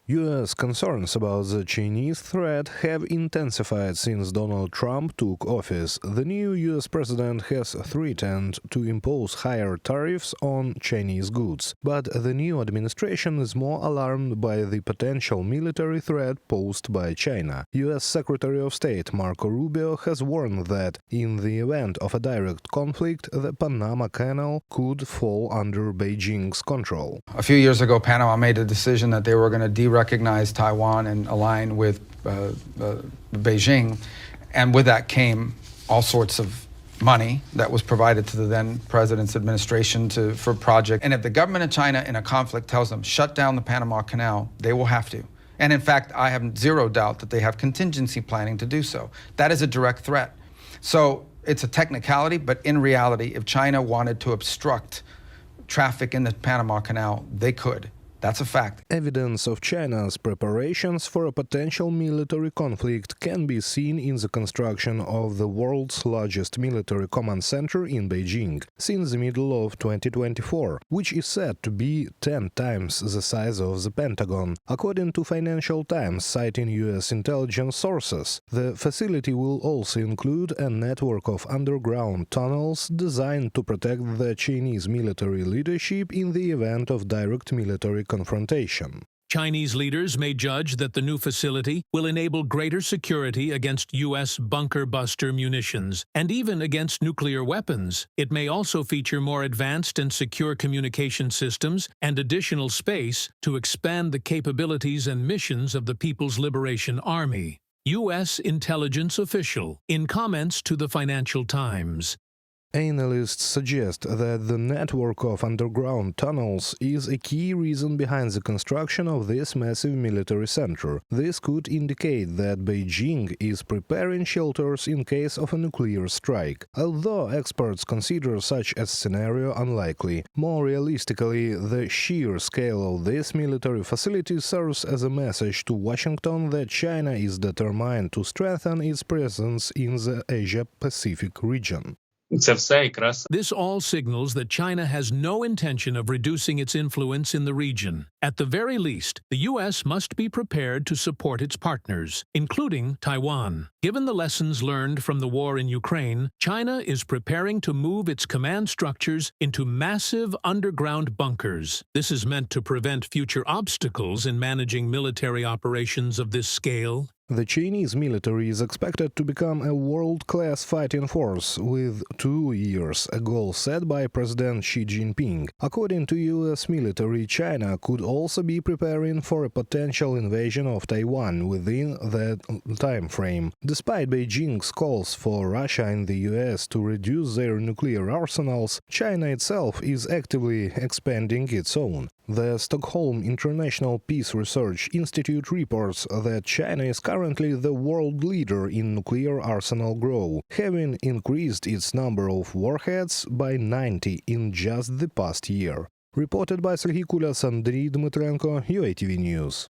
U.S. concerns about the Chinese threat have intensified since Donald Trump took office. The new U.S. president has threatened to impose higher tariffs on Chinese goods. But the new administration is more alarmed by the potential military threat posed by China. U.S. Secretary of State Marco Rubio has warned that, in the event of a direct conflict, the Panama Canal could fall under Beijing's control. A few years ago, Panama made a decision that they were going to recognize Taiwan and align with Beijing, and with that came all sorts of money that was provided to the then president's administration for project. And if the government of China in a conflict tells them shut down the Panama Canal, they will have to. And in fact, I have zero doubt that they have contingency planning to do so. That is a direct threat. So it's a technicality, but in reality, if China wanted to obstruct traffic in the Panama Canal, they could. That's a fact. Evidence of China's preparations for a potential military conflict can be seen in the construction of the world's largest military command center in Beijing since the middle of 2024, which is said to be 10 times the size of the Pentagon. According to Financial Times, citing U.S. intelligence sources, the facility will also include a network of underground tunnels designed to protect the Chinese military leadership in the event of direct military confrontation. Chinese leaders may judge that the new facility will enable greater security against U.S. bunker-buster munitions and even against nuclear weapons. It may also feature more advanced and secure communication systems and additional space to expand the capabilities and missions of the People's Liberation Army. U.S. intelligence official, in comments to the Financial Times. Analysts suggest that the network of underground tunnels is a key reason behind the construction of this massive military center. This could indicate that Beijing is preparing shelters in case of a nuclear strike, although experts consider such a scenario unlikely. More realistically, the sheer scale of this military facility serves as a message to Washington that China is determined to strengthen its presence in the Asia-Pacific region. This all signals that China has no intention of reducing its influence in the region. At the very least, the U.S. must be prepared to support its partners, including Taiwan. Given the lessons learned from the war in Ukraine, China is preparing to move its command structures into massive underground bunkers. This is meant to prevent future obstacles in managing military operations of this scale. The Chinese military is expected to become a world-class fighting force with 2 years, a goal set by President Xi Jinping. According to U.S. military, China could also be preparing for a potential invasion of Taiwan within that time frame. Despite Beijing's calls for Russia and the U.S. to reduce their nuclear arsenals, China itself is actively expanding its own. The Stockholm International Peace Research Institute reports that China is currently the world leader in nuclear arsenal growth, having increased its number of warheads by 90 in just the past year. Reported by Serhiy Kulas, Andriy Dmytrenko, UATV News.